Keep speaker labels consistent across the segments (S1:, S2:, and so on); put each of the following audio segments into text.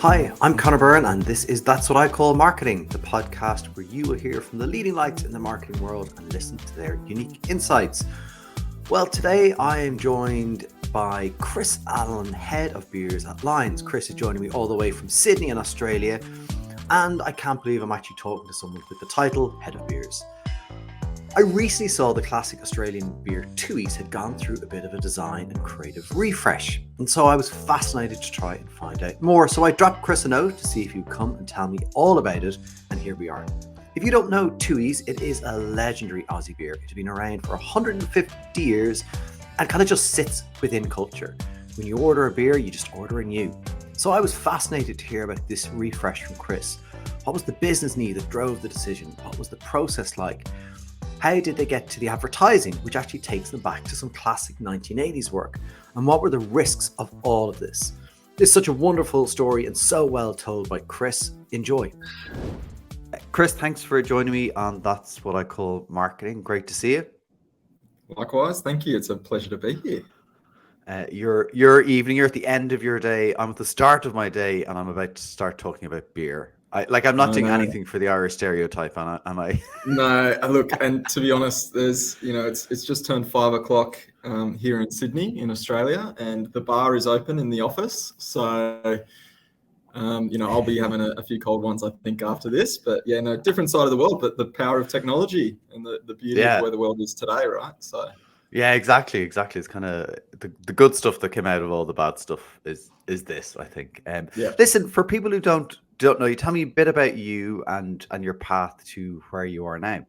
S1: Hi, I'm Conor Byrne, and this is That's What I Call Marketing, the podcast where you will hear from the leading lights in the marketing world and listen to their unique insights. Well, today I am joined by Chris Allan, Head of Beers at Lions. Chris is joining me all the way from Sydney in Australia, and I can't believe I'm actually talking to someone with the title Head of Beers. I recently saw the classic Australian beer Tooheys had gone through a bit of a design and creative refresh, and so I was fascinated to try and find out more. So I dropped Chris a note to see if he'd come and tell me all about it, and here we are. If you don't know Tooheys, it is a legendary Aussie beer. It's been around for 150 years and kind of just sits within culture. When you order a beer, you just order a new. So I was fascinated to hear about this refresh from Chris. What was the business need that drove the decision? What was the process like? How did they get to the advertising, which actually takes them back to some classic 1980s work? And what were the risks of all of this? It's such a wonderful story and so well told by Chris. Enjoy. Chris, thanks for joining me on That's What I Call Marketing. Great to see you.
S2: Likewise, thank you. It's a pleasure to be here.
S1: Your evening, you're at the end of your day. I'm at the start of my day, and I'm about to start talking about beer. I'm not doing anything for the Irish stereotype, am I?
S2: No, look, and to be honest, there's, it's just turned 5 o'clock here in Sydney, in Australia, and the bar is open in the office. So, I'll be having a few cold ones, I think, after this. But yeah, no, different side of the world, but the power of technology and the beauty of where the world is today, right? So.
S1: Yeah, exactly. It's kind of the good stuff that came out of all the bad stuff is this, I think. Listen, for people who don't know you, tell me a bit about you and your path to where you are now.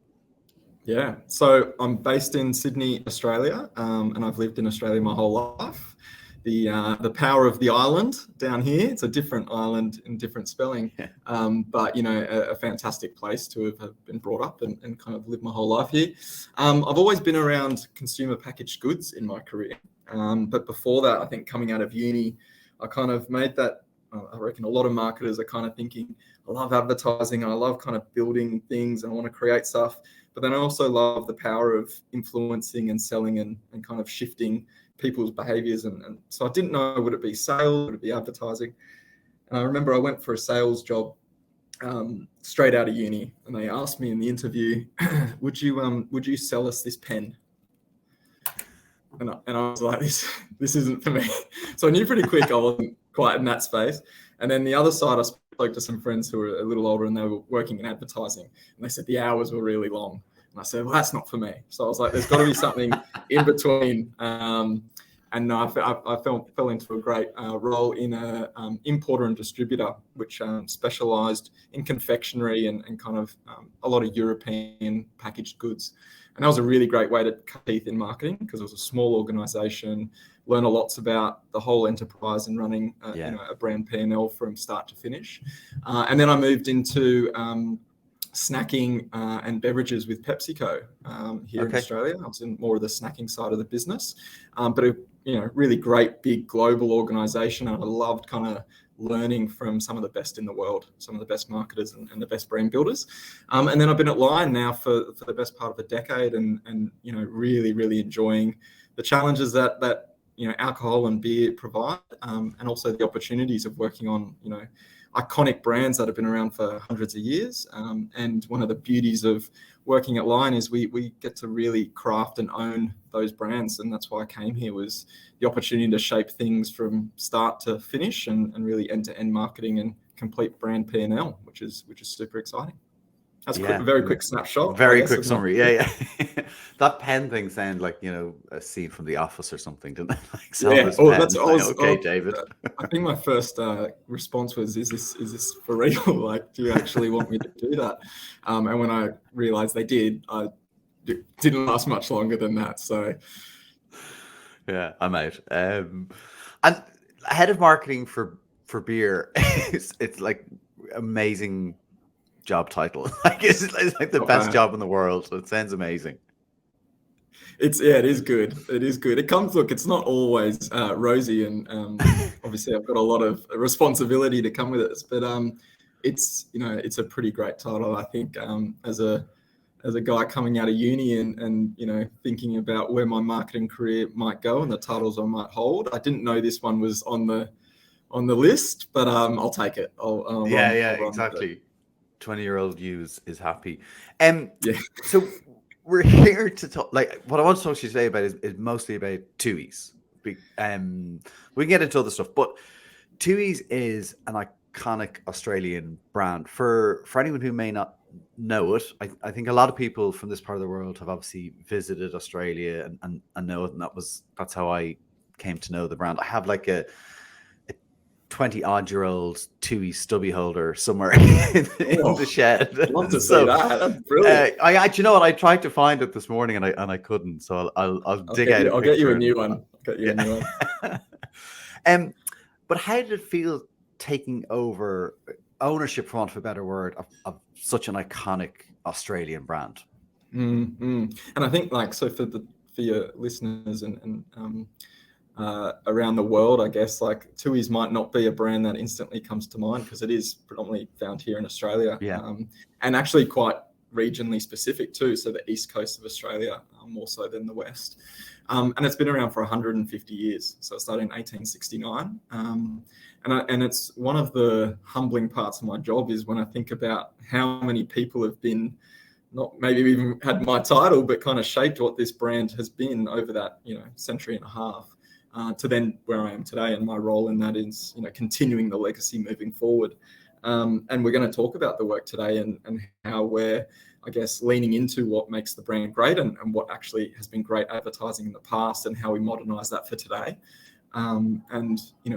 S2: Yeah, so I'm based in Sydney, Australia, and I've lived in Australia my whole life. The power of the island down here. It's a different island and different spelling, but a fantastic place to have been brought up and kind of lived my whole life here. I've always been around consumer packaged goods in my career, but before that, I think coming out of uni, I kind of made that. I reckon a lot of marketers are kind of thinking, I love advertising, I love kind of building things, and I want to create stuff, but then I also love the power of influencing and selling and kind of shifting people's behaviors. And so I didn't know, would it be sales, would it be advertising? And I remember I went for a sales job straight out of uni, and they asked me in the interview, would you sell us this pen? And I was like, this isn't for me. So I knew pretty quick I wasn't quite in that space. And then the other side, I spoke to some friends who were a little older and they were working in advertising, and they said the hours were really long. And I said, well, that's not for me. So I was like, there's got to be something in between. And I fell into a great role in an importer and distributor, which specialized in confectionery and kind of a lot of European packaged goods. And that was a really great way to cut teeth in marketing, because it was a small organization, learn a lot about the whole enterprise and running a brand P&L from start to finish. And then I moved into snacking and beverages with PepsiCo here in Australia. I was in more of the snacking side of the business, but a really great big global organization, and I loved kind of learning from some of the best in the world, some of the best marketers and the best brand builders. And then I've been at Lion now for the best part of a decade, and really, really enjoying the challenges that alcohol and beer provide, and also the opportunities of working on iconic brands that have been around for hundreds of years. And one of the beauties of working at Lion is we get to really craft and own those brands. And that's why I came here, was the opportunity to shape things from start to finish and really end-to-end marketing and complete brand P&L, which is super exciting. That's a very quick snapshot.
S1: Very quick summary. Yeah. That pen thing sounded like, a scene from The Office or something, didn't it? David.
S2: I think my first response was, is this for real? Like, do you actually want me to do that? And when I realized they did, it didn't last much longer than that. So
S1: yeah, I'm out. And head of marketing for beer, it's like amazing job title. It's like the best job in the world. So it sounds amazing.
S2: It is good. It's not always rosy, and obviously I've got a lot of responsibility to come with it, but it's a pretty great title, I think, as a guy coming out of uni and thinking about where my marketing career might go and the titles I might hold. I didn't know this one was on the on the list, but I'll take it. I'll run with it.
S1: Exactly. 20-year-old you is happy.
S2: Yeah.
S1: So we're here to talk. Like, what I want to talk to you today about is mostly about Tooheys. We can get into other stuff, but Tooheys is an iconic Australian brand. For anyone who may not know it, I think a lot of people from this part of the world have obviously visited Australia and know it, and that's how I came to know the brand. I have like a 20-odd-year-old Tooheys stubby holder somewhere in the shed.
S2: Love to see that. That's brilliant.
S1: You know what? I tried to find it this morning and I couldn't. So I'll dig out.
S2: I'll get you a new one. Get you a new one.
S1: But how did it feel taking over ownership, for want of a better word, of such an iconic Australian brand?
S2: And I think, like, so for your listeners and around the world, I guess, like, Tooheys might not be a brand that instantly comes to mind because it is predominantly found here in Australia, and actually quite regionally specific too. So the east coast of Australia, more so than the west, and it's been around for 150 years. So it started in 1869, and it's one of the humbling parts of my job is when I think about how many people have been, not maybe even had my title, but kind of shaped what this brand has been over that century and a half. To then where I am today, and my role in that is continuing the legacy moving forward. And we're going to talk about the work today and how we're, I guess, leaning into what makes the brand great and what actually has been great advertising in the past and how we modernize that for today. And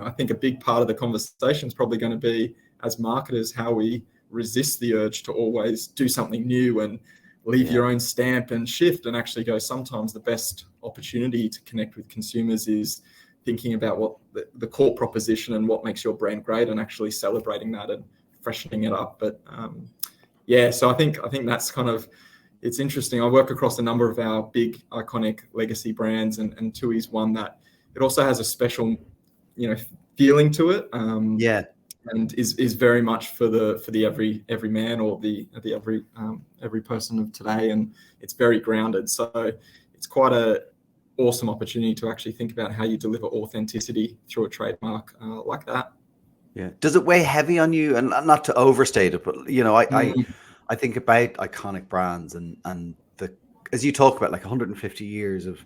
S2: I think a big part of the conversation is probably going to be, as marketers, how we resist the urge to always do something new and leave your own stamp and shift, and actually go, sometimes the best opportunity to connect with consumers is thinking about what the core proposition and what makes your brand great, and actually celebrating that and freshening it up. But so I think that's kind of, it's interesting. I work across a number of our big iconic legacy brands, and Tooheys one that it also has a special feeling to it. And is very much for the every man, or the every person of today, and it's very grounded. So it's quite a awesome opportunity to actually think about how you deliver authenticity through a trademark like that.
S1: Yeah. Does it weigh heavy on you? And not to overstate it, but I think about iconic brands and as you talk about, like 150 years of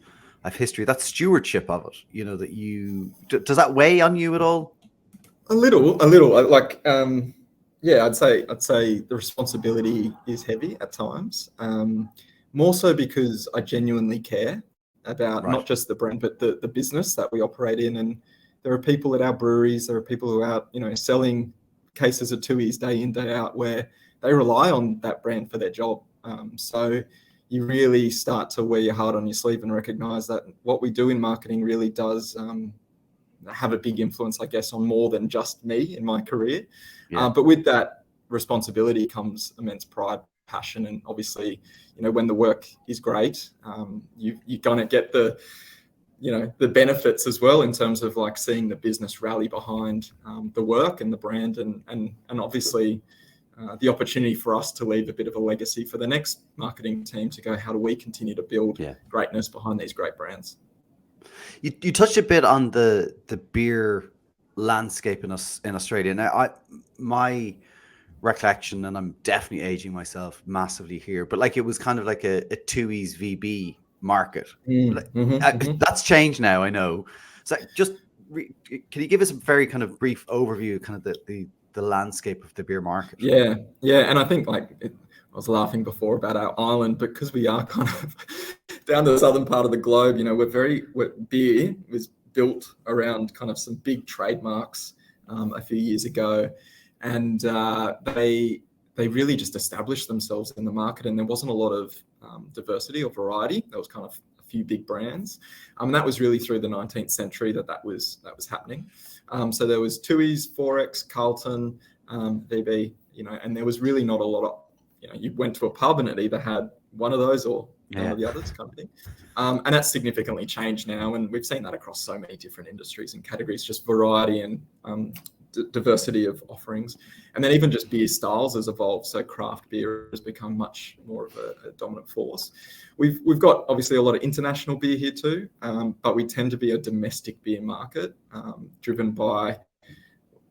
S1: history, that stewardship of it. Does that weigh on you at all?
S2: A little. Like, I'd say the responsibility is heavy at times. More so because I genuinely care about not just the brand, but the business that we operate in. And there are people at our breweries, there are people who are out, selling cases of Tooheys day in, day out, where they rely on that brand for their job. So you really start to wear your heart on your sleeve and recognize that what we do in marketing really does have a big influence, I guess, on more than just me in my career. But with that responsibility comes immense pride, passion, and obviously, when the work is great, you're going to get the benefits as well, in terms of like seeing the business rally behind the work and the brand, and obviously the opportunity for us to leave a bit of a legacy for the next marketing team to go, how do we continue to build greatness behind these great brands?
S1: You touched a bit on the beer landscape in Australia. Now, my recollection, and I'm definitely aging myself massively here, but like it was kind of like a Tooheys VB market. That's changed now, I know. So just can you give us a very kind of brief overview, kind of the landscape of the beer market?
S2: Yeah, and I think I was laughing before about our island, but because we are kind of down the southern part of the globe, beer was built around kind of some big trademarks a few years ago, and they really just established themselves in the market, and there wasn't a lot of diversity or variety. There was kind of a few big brands, and that was really through the 19th century that was happening. So there was Tooheys, Forex, Carlton, VB, and there was really not a lot of, you went to a pub and it either had one of those or one of the others, kind of thing. And that's significantly changed now, and we've seen that across so many different industries and categories, just variety and diversity of offerings. And then even just beer styles has evolved, so craft beer has become much more of a dominant force. We've got obviously a lot of international beer here too, but we tend to be a domestic beer market, driven by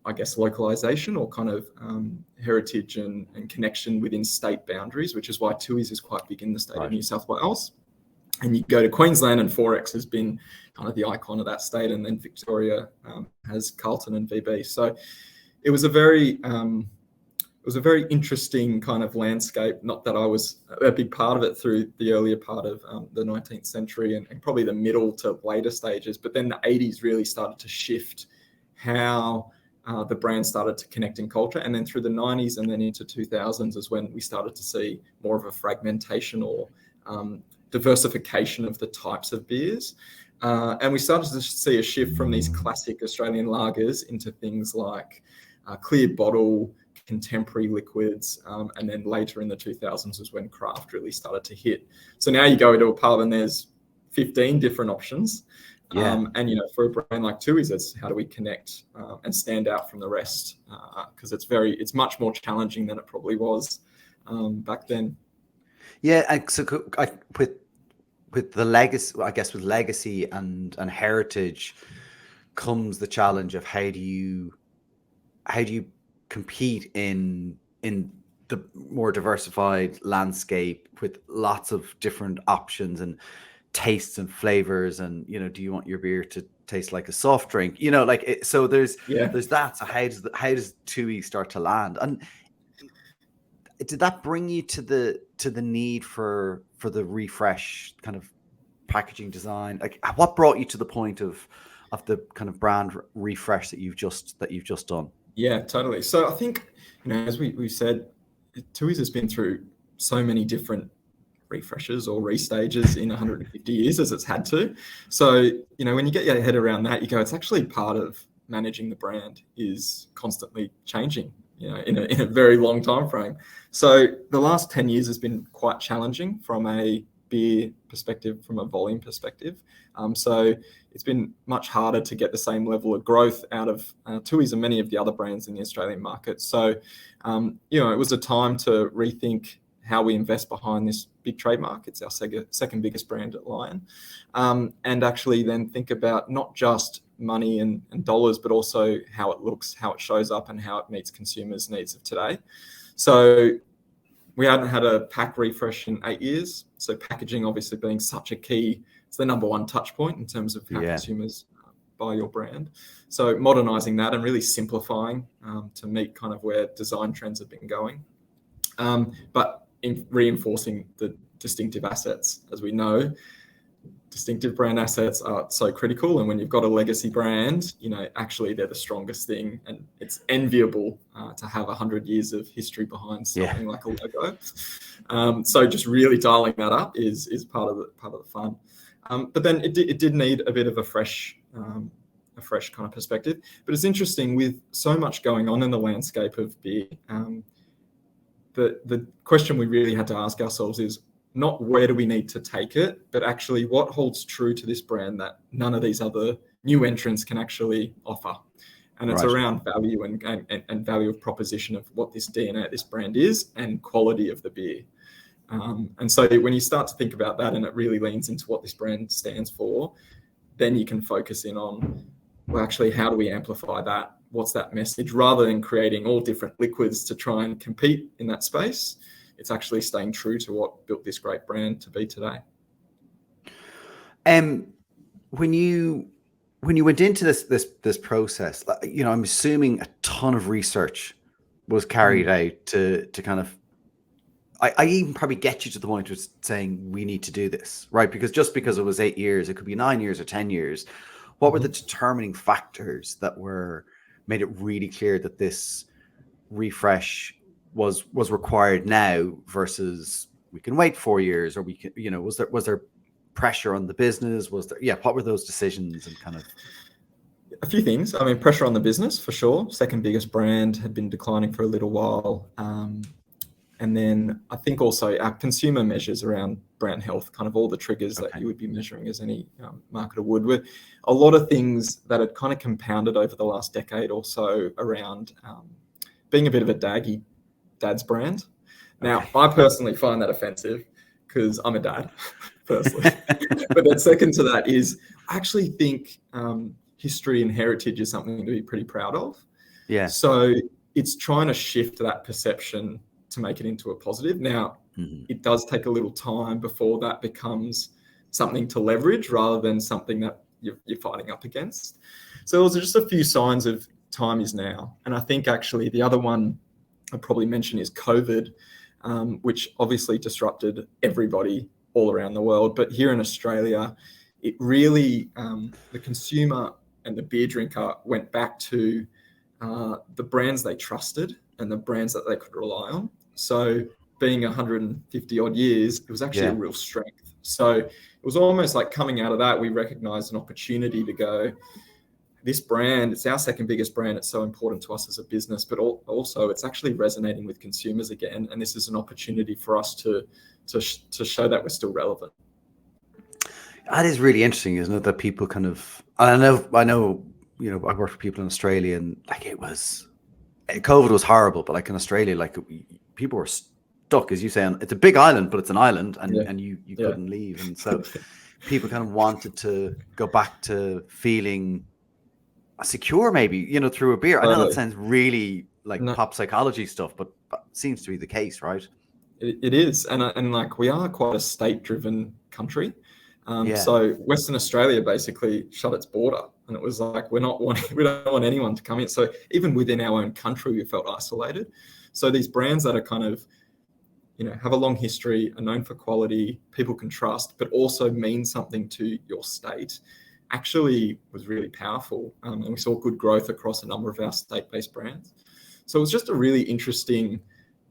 S2: I guess, localization or kind of heritage and connection within state boundaries, which is why Tooheys is quite big in the state of New South Wales. And you go to Queensland, and Forex has been kind of the icon of that state, and then Victoria has Carlton and VB. So it was a very interesting kind of landscape. Not that I was a big part of it through the earlier part of the 19th century and probably the middle to later stages, but then the 80s really started to shift how the brand started to connect in culture. And then through the 90s and then into 2000s is when we started to see more of a fragmentation or diversification of the types of beers. And we started to see a shift from these classic Australian lagers into things like clear bottle, contemporary liquids, and then later in the 2000s was when craft really started to hit. So now you go into a pub and there's 15 different options. And, you know, for a brand like Tooheys, it's how do we connect and stand out from the rest? Because it's much more challenging than it probably was back then.
S1: Yeah, and so with the legacy, I guess, with legacy and heritage comes the challenge of how do you compete in the more diversified landscape with lots of different options and tastes and flavors, and you know, do you want your beer to taste like a soft drink? You know, like so there's that. So how does Tooheys start to land? And did that bring you to the need for the refresh kind of packaging design? Like, what brought you to the point of the kind of brand refresh that you've just done?
S2: Yeah, totally. So I think, you know, as we said, Tooheys has been through so many different refreshes or restages in 150 years as it's had to. So, you know, when you get your head around that, you go, it's actually part of managing the brand is constantly changing, you know, in a very long time frame. So the last 10 years has been quite challenging from a beer perspective, from a volume perspective. So it's been much harder to get the same level of growth out of Tooheys and many of the other brands in the Australian market. So, you know, it was a time to rethink how we invest behind this big trademark. It's our second biggest brand at Lion. And actually then think about not just money and dollars, but also how it looks, how it shows up, and how it meets consumers' needs of today. So we hadn't had a pack refresh in 8 years. So packaging obviously being such a key, it's the number one touch point in terms of how consumers buy your brand. So modernizing that and really simplifying to meet kind of where design trends have been going. But in reinforcing the distinctive assets. As we know, distinctive brand assets are so critical. And when you've got a legacy brand, you know, actually they're the strongest thing. And it's enviable to have 100 years of history behind something like a logo. So just really dialing that up is part of the fun. But then it did need a bit of a fresh kind of perspective. But it's interesting with so much going on in the landscape of beer. The question we really had to ask ourselves is not where do we need to take it, but actually what holds true to this brand that none of these other new entrants can actually offer. And it's around value and value of proposition of what this DNA, this brand is, and quality of the beer. And so when you start to think about that and it really leans into what this brand stands for, then you can focus in on, well, actually, how do we amplify that? What's that message? Rather than creating all different liquids to try and compete in that space, it's actually staying true to what built this great brand to be today.
S1: When you went into this process, you know, I'm assuming a ton of research was carried out to kind of, I even probably get you to the point of saying we need to do this, right? Because just because it was 8 years, it could be 9 years or 10 years. What were the determining factors that made it really clear that this refresh was required now versus we can wait 4 years, or we can, you know, was there pressure on the business? What were those decisions and kind of?
S2: A few things. I mean, pressure on the business for sure. Second biggest brand, had been declining for a little while. And then I think also our consumer measures around brand health, kind of all the triggers that you would be measuring as any marketer would, with a lot of things that had kind of compounded over the last decade or so around being a bit of a dad's brand. Now, I personally find that offensive because I'm a dad, firstly. But then second to that is I actually think history and heritage is something to be pretty proud of.
S1: Yeah.
S2: So it's trying to shift that perception to make it into a positive. Now, it does take a little time before that becomes something to leverage rather than something that you're fighting up against. So those are just a few signs of time is now. And I think actually the other one I probably mention is COVID, which obviously disrupted everybody all around the world. But here in Australia, it really, the consumer and the beer drinker went back to the brands they trusted and the brands that they could rely on. So being 150 odd years, it was actually a real strength. So it was almost like coming out of that, we recognized an opportunity to go, this brand, it's our second biggest brand. It's so important to us as a business, but also it's actually resonating with consumers again. And this is an opportunity for us to show that we're still relevant.
S1: That is really interesting, isn't it? That people kind of, I know, you know, I worked with people in Australia, and like COVID was horrible, but like in Australia, like people were stuck, as you say. It's a big island, but it's an island, and you couldn't leave, and so people kind of wanted to go back to feeling secure, maybe, you know, through a beer. I know that sounds really like pop psychology stuff, but seems to be the case, right?
S2: It is, and like we are quite a state-driven country. So Western Australia basically shut its border, and it was like we don't want anyone to come in. So even within our own country, we felt isolated. So these brands that are kind of, you know, have a long history, are known for quality, people can trust, but also mean something to your state, actually was really powerful. And we saw good growth across a number of our state-based brands. So it was just a really interesting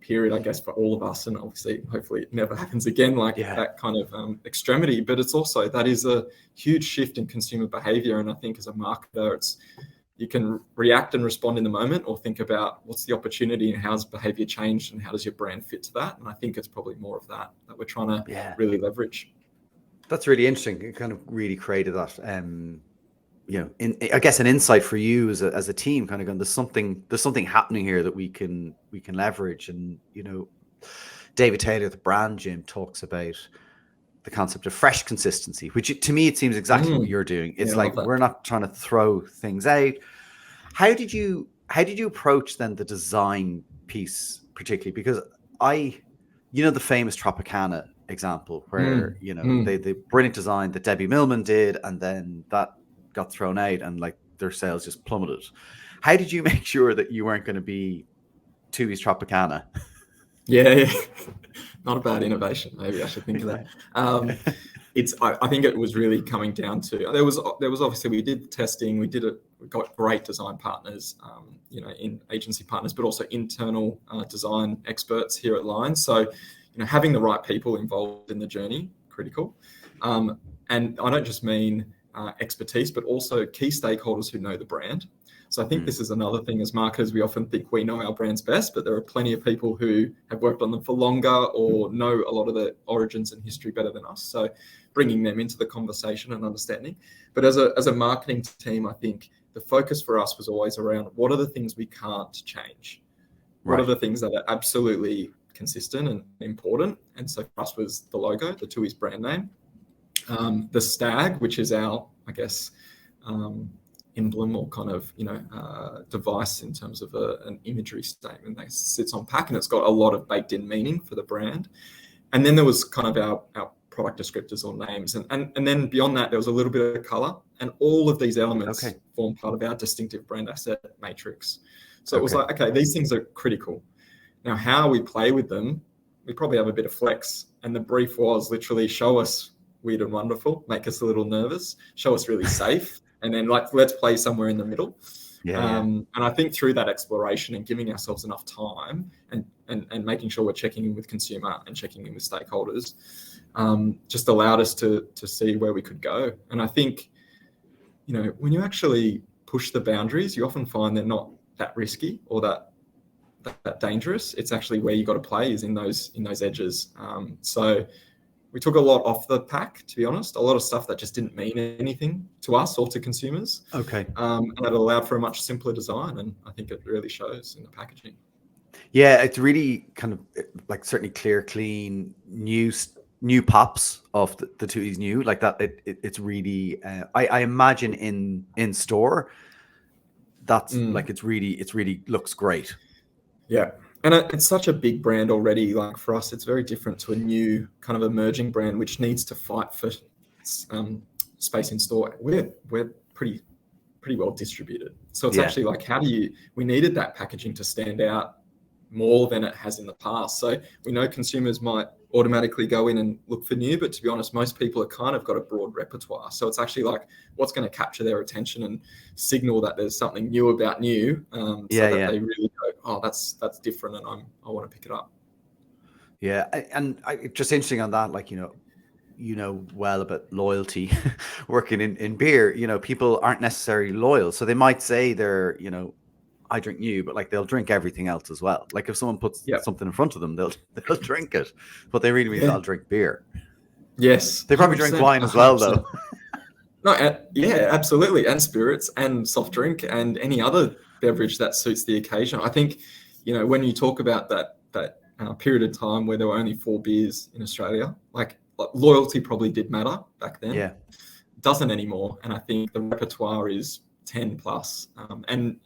S2: period, I guess, for all of us. And obviously, hopefully it never happens again, like that kind of extremity. But it's also, that is a huge shift in consumer behavior. And I think as a marketer, you can react and respond in the moment, or think about what's the opportunity and how's behavior changed and how does your brand fit to that. And I think it's probably more of that we're trying to really leverage. That's
S1: really interesting. It kind of really created that, you know, I guess an insight for you as a team, kind of going, there's something happening here that we can leverage. And, you know, David Taylor, the brand Jim, talks about the concept of fresh consistency, which to me, it seems exactly what you're doing. It's like, we're not trying to throw things out. How did you approach then the design piece, particularly? Because you know, the famous Tropicana example where, you know, the brilliant design that Debbie Millman did, and then that got thrown out and like their sales just plummeted. How did you make sure that you weren't going to be Tooheys Tropicana?
S2: Not a bad innovation. Maybe I should think of that. I think it was really coming down to, there was obviously, we did testing, we got great design partners, you know, in agency partners, but also internal design experts here at Line. So, you know, having the right people involved in the journey, critical. And I don't just mean expertise, but also key stakeholders who know the brand. So I think this is another thing. As marketers, we often think we know our brands best, but there are plenty of people who have worked on them for longer or know a lot of the origins and history better than us. So bringing them into the conversation and understanding. But as a marketing team, I think the focus for us was always around, what are the things we can't change? What are the things that are absolutely consistent and important? And so for us was the logo, the Tooheys brand name, the stag, which is our, I guess, emblem or kind of, you know, device in terms of an imagery statement that sits on pack, and it's got a lot of baked in meaning for the brand. And then there was kind of our product descriptors or names, and then beyond that there was a little bit of color, and all of these elements form part of our distinctive brand asset matrix. So it was like, okay, these things are critical. Now how we play with them, we probably have a bit of flex, and the brief was literally show us weird and wonderful, make us a little nervous, show us really safe, and then like, let's play somewhere in the middle. And I think through that exploration and giving ourselves enough time and making sure we're checking in with consumer and checking in with stakeholders, just allowed us to see where we could go. And I think, you know, when you actually push the boundaries, you often find they're not that risky or that dangerous. It's actually where you got to play, is in those edges. So we took a lot off the pack, to be honest, a lot of stuff that just didn't mean anything to us or to consumers. And it allowed for a much simpler design, and I think it really shows in the packaging.
S1: Yeah, it's really kind of like certainly clear, clean, new pops of the Tooheys new, like that. It's really, I imagine in store, that's like it's really looks great.
S2: Yeah. And it's such a big brand already. Like for us, it's very different to a new kind of emerging brand, which needs to fight for space in store. We're pretty well distributed. So it's actually like, we needed that packaging to stand out more than it has in the past. So we know consumers might automatically go in and look for new, but to be honest, most people have kind of got a broad repertoire. So it's actually like what's going to capture their attention and signal that there's something new about new, so that they really go, oh, that's different, and I want to pick it up.
S1: Yeah, just interesting on that, like, well about loyalty working in beer. People aren't necessarily loyal, so they might say they're, I drink new, but like they'll drink everything else as well. Like if someone puts something in front of them, they'll drink it, but they really mean I'll drink beer.
S2: Yes,
S1: they probably drink wine as well, 100%. Though.
S2: No, yeah, absolutely, and spirits and soft drink and any other beverage that suits the occasion. I think, when you talk about that period of time where there were only 4 beers in Australia, like loyalty probably did matter back then.
S1: Yeah,
S2: doesn't anymore, and I think the repertoire is 10 plus, and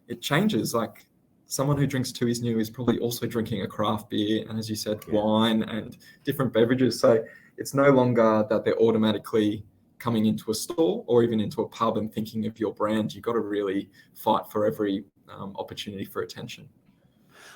S2: it changes. Like someone who drinks Tooheys New is probably also drinking a craft beer, and as you said, wine and different beverages. So it's no longer that they're automatically coming into a store or even into a pub and thinking of your brand. You've got to really fight for every opportunity for attention.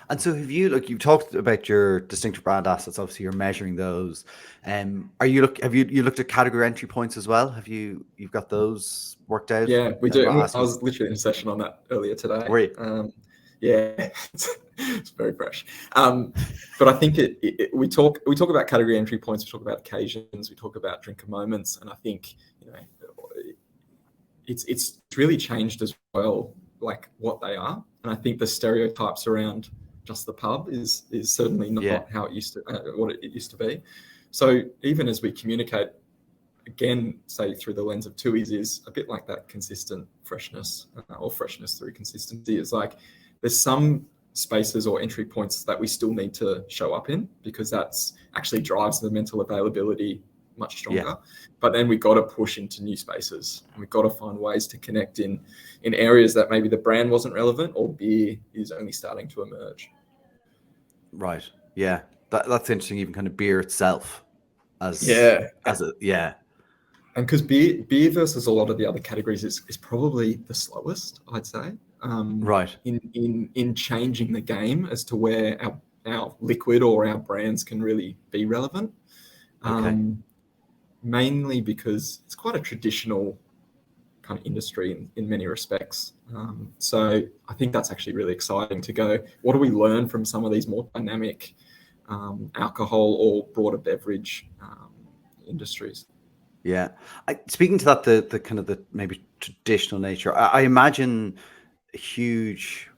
S1: And so you've talked about your distinctive brand assets. Obviously you're measuring those. Have you looked at category entry points as well? You've got those worked out?
S2: Yeah, we do. I was literally in a session on that earlier today.
S1: Were you?
S2: Yeah, it's very fresh. But I think we talk about category entry points, we talk about occasions, we talk about drinker moments, and I think it's really changed as well, like what they are. And I think the stereotypes around just the pub is certainly not how it used to what it used to be. So even as we communicate, again, say through the lens of Tooheys, is a bit like that consistent freshness, or freshness through consistency. It's like there's some spaces or entry points that we still need to show up in, because that's actually drives the mental availability much stronger. Yeah. But then we've got to push into new spaces. We've got to find ways to connect in areas that maybe the brand wasn't relevant or beer is only starting to emerge.
S1: Right. Yeah. That's interesting. Even kind of beer itself And
S2: because beer versus a lot of the other categories is probably the slowest, I'd say.
S1: Right.
S2: In changing the game as to where our liquid or our brands can really be relevant.
S1: Okay.
S2: Mainly because it's quite a traditional kind of industry in many respects. So I think that's actually really exciting to go, what do we learn from some of these more dynamic alcohol or broader beverage industries?
S1: Yeah. Speaking to that, the kind of the maybe traditional nature, I imagine a huge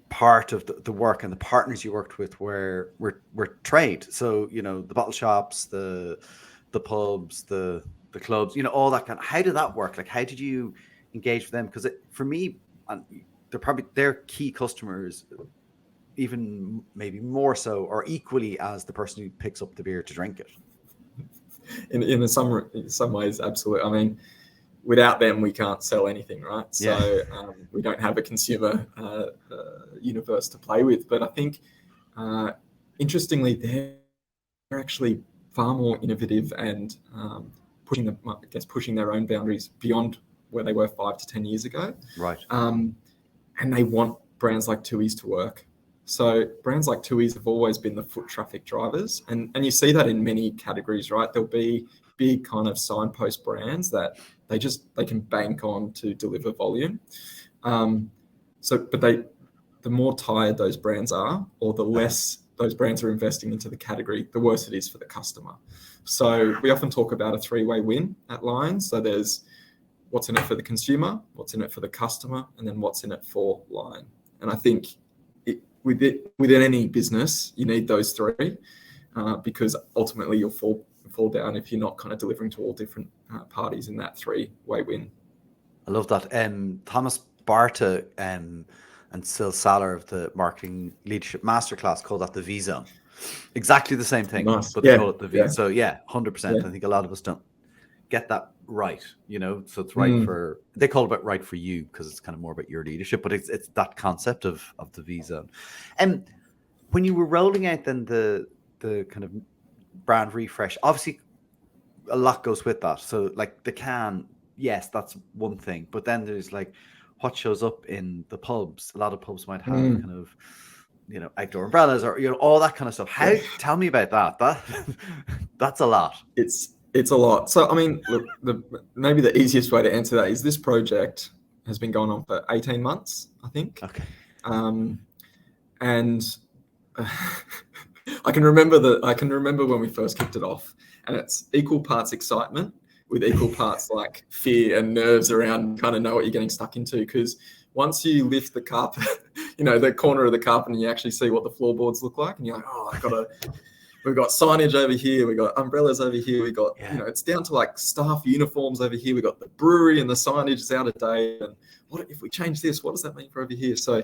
S1: part of the work and the partners you worked with were trade. So, the bottle shops, the pubs, the clubs, all that kind of, how did that work? Like, how did you engage with them? Because for me, they're key customers, even maybe more so or equally as the person who picks up the beer to drink it.
S2: In some ways, absolutely. I mean, without them, we can't sell anything, right? So we don't have a consumer universe to play with. But I think, interestingly, they're actually far more innovative and pushing their own boundaries beyond where they were 5 to 10 years ago.
S1: Right.
S2: And they want brands like Tooheys to work. So brands like Tooheys have always been the foot traffic drivers. And you see that in many categories, right? There'll be big kind of signpost brands that they can bank on to deliver volume. But the more tired those brands are, or the less those brands are investing into the category, the worse it is for the customer. So we often talk about a 3-way win at Lions. So there's what's in it for the consumer, what's in it for the customer, and then what's in it for Lion. And I think within any business, you need those 3, because ultimately you'll fall down if you're not kind of delivering to all different parties in that 3-way win.
S1: I love that. Thomas Barta and Sil Saller of the Marketing Leadership Masterclass call that the V-Zone. Exactly the same thing, but they call it the V. So 100%. I think a lot of us don't get that right, so it's right
S2: Mm,
S1: for, they call it right for you because it's kind of more about your leadership, but it's that concept of the V zone. And when you were rolling out then the kind of brand refresh, obviously a lot goes with that. So like the can, yes, that's one thing, but then there's like what shows up in the pubs. A lot of pubs might have
S2: mm,
S1: kind of outdoor umbrellas or all that kind of stuff.
S2: yeah.
S1: Tell me about that that's a lot.
S2: It's a lot. So I mean, look, maybe the easiest way to answer that is this project has been going on for 18 months, I think.
S1: Okay.
S2: Um, and I can remember when we first kicked it off, and it's equal parts excitement with equal parts like fear and nerves around kind of know what you're getting stuck into. Because once you lift the carpet, the corner of the carpet, and you actually see what the floorboards look like, and you're like, oh, we've got signage over here, we got umbrellas over here, we got, it's down to like staff uniforms over here, we got the brewery and the signage is out of date. And what if we change this? What does that mean for over here? So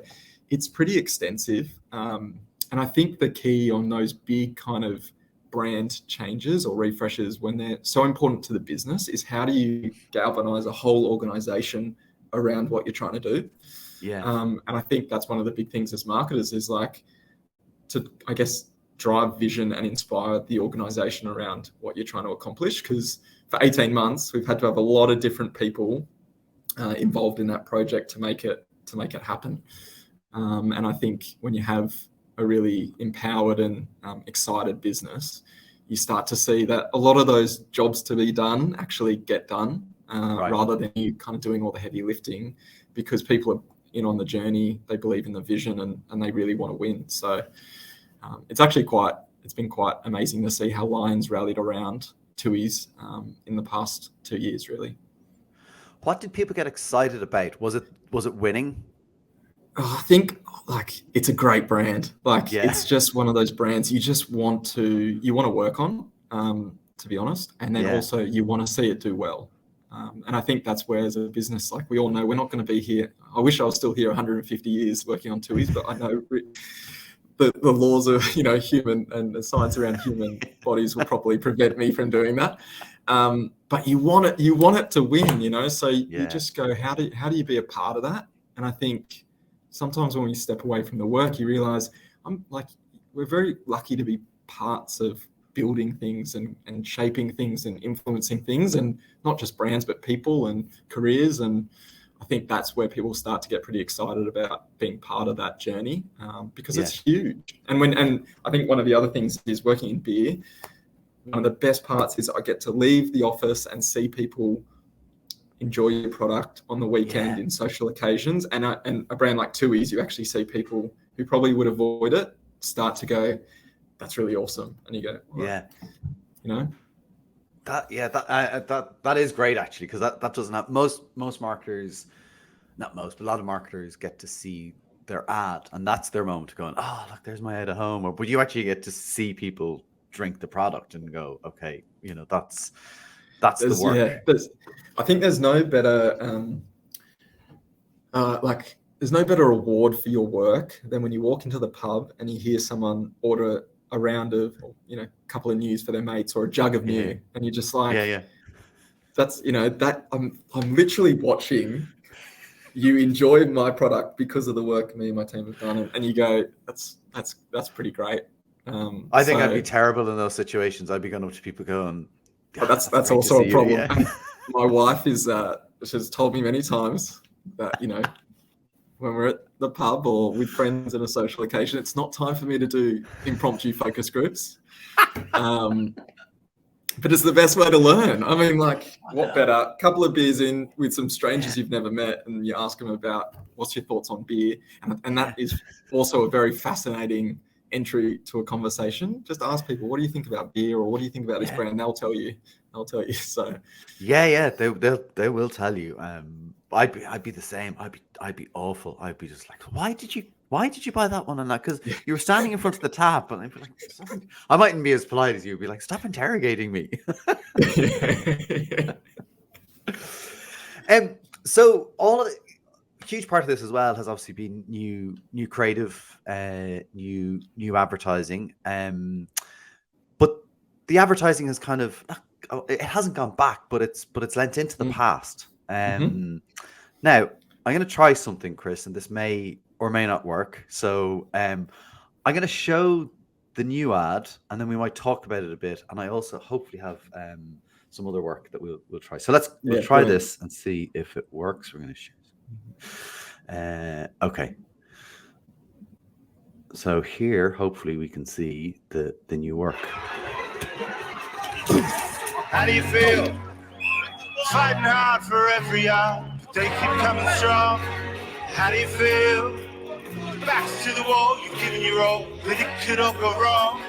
S2: it's pretty extensive. And I think the key on those big kind of brand changes or refreshes, when they're so important to the business, is how do you galvanize a whole organization around what you're trying to do?
S1: Yeah.
S2: And I think that's one of the big things as marketers is like to, I guess, drive vision and inspire the organization around what you're trying to accomplish. Because for 18 months, we've had to have a lot of different people involved in that project to make it happen. And I think when you have a really empowered and excited business, you start to see that a lot of those jobs to be done actually get done rather than you kind of doing all the heavy lifting, because people are in on the journey, they believe in the vision, and they really want to win. So it's been quite amazing to see how Lions rallied around Tooheys in the past 2 years, really.
S1: What did people get excited about? Was it winning?
S2: Oh, I think like it's a great brand. Like it's just one of those brands you just want to work on, to be honest, and then also you want to see it do well. And I think that's where, as a business, like we all know, we're not going to be here. I wish I was still here 150 years working on Tooheys, but I know the laws of human and the science around human bodies will probably prevent me from doing that. But you want it to win, so you just go, how do you be a part of that? And I think sometimes when we step away from the work, you realize we're very lucky to be parts of building things and shaping things and influencing things, and not just brands, but people and careers. And I think that's where people start to get pretty excited about being part of that journey, because it's huge. And I think one of the other things is working in beer. One of the best parts is I get to leave the office and see people enjoy your product on the weekend in social occasions. And a brand like Tooheys, you actually see people who probably would avoid it start to go, that's really awesome. And you go, well,
S1: that is great, actually, because that doesn't have most marketers, not most, but a lot of marketers get to see their ad, and that's their moment to go, oh, look, there's my ad at home. But you actually get to see people drink the product and go, okay, that's the work.
S2: Yeah, I think there's no better there's no better reward for your work than when you walk into the pub and you hear someone order a round of, a couple of news for their mates or a jug of new, and you're just like, that's that I'm literally watching you enjoy my product because of the work me and my team have done, and you go, that's pretty great.
S1: I think I'd be terrible in those situations. I'd be going up to people going,
S2: but that's also a problem. My wife she's told me many times that when we're at the pub or with friends in a social occasion, it's not time for me to do impromptu focus groups. But it's the best way to learn. I mean, what better? A couple of beers in with some strangers you've never met, and you ask them about what's your thoughts on beer, and that is also a very fascinating entry to a conversation. Just ask people, what do you think about beer, or what do you think about this brand? They'll tell you. So
S1: they will tell you. I'd be the same. I'd be awful. I'd be just like, why did you buy that one? And that, because you were standing in front of the tap, and I'd be like, I mightn't be as polite as you. Be like, stop interrogating me. So huge part of this as well has obviously been new creative, new advertising. But the advertising has kind of, it hasn't gone back, but it's lent into the past.
S2: Mhm.
S1: Now I'm going to try something, Chris, and this may or may not work. So I'm going to show the new ad, and then we might talk about it a bit. And I also hopefully have some other work that we'll try. So we'll try
S2: brilliant.
S1: this and see if it works. We're going to shoot. Okay. So here, hopefully, we can see the new work.
S3: How do you feel? Fighting hard for every hour, but they keep coming strong. How do you feel? Backs to the wall, you've given your all, but it could all go wrong.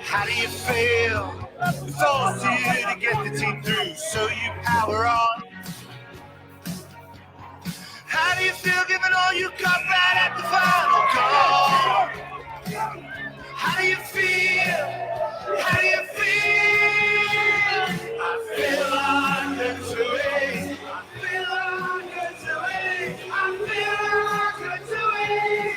S3: How do you feel? It's all to you to get the team through, so you power on. How do you feel giving all you got right at the final call? How do you feel? How do you feel? I feel like it's away. I feel like it's away. I feel like it's away.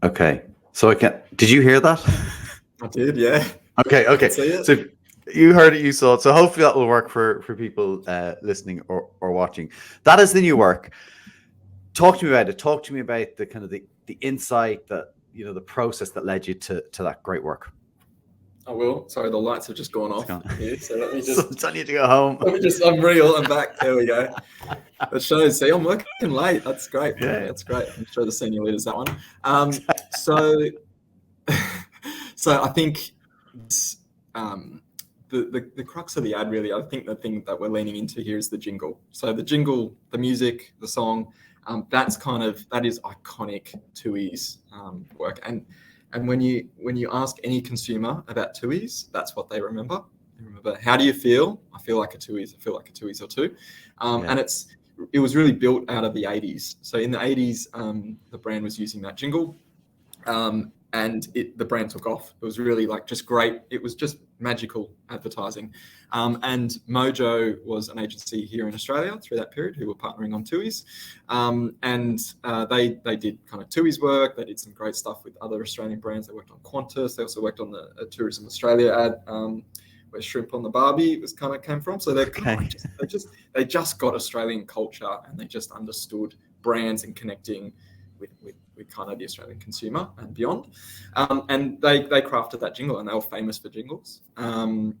S1: Okay, so did you hear that?
S2: I did, yeah.
S1: Okay. So you heard it, you saw it. So hopefully that will work for people listening or watching. That is the new work. Talk to me about it. Talk to me about the kind of the insight, that the process that led you to that great work.
S2: I will. Sorry, the lights have just gone off here, so let me just.
S1: So I'm telling you to go home.
S2: Let me just. I'm real. I'm back. There we go. That shows. See, I'm working late. That's great.
S1: Yeah.
S2: That's great. I'm sure the senior leaders that one. So I think this, the crux of the ad, really, I think the thing that we're leaning into here is the jingle. So the jingle, the music, the song, that is iconic Tooheys work. And when you ask any consumer about Tooheys, that's what they remember. They remember, how do you feel? I feel like a Tooheys. I feel like a Tooheys or two. And it was really built out of the 80s. So in the 80s, the brand was using that jingle. And the brand took off. It was really just great. It was just magical advertising. And Mojo was an agency here in Australia through that period who were partnering on Tooheys. They did kind of Tooheys work. They did some great stuff with other Australian brands. They worked on Qantas. They also worked on the Tourism Australia ad where Shrimp on the Barbie came from. So they just got Australian culture, and they just understood brands and connecting with kind of the Australian consumer and beyond. And they crafted that jingle, and they were famous for jingles and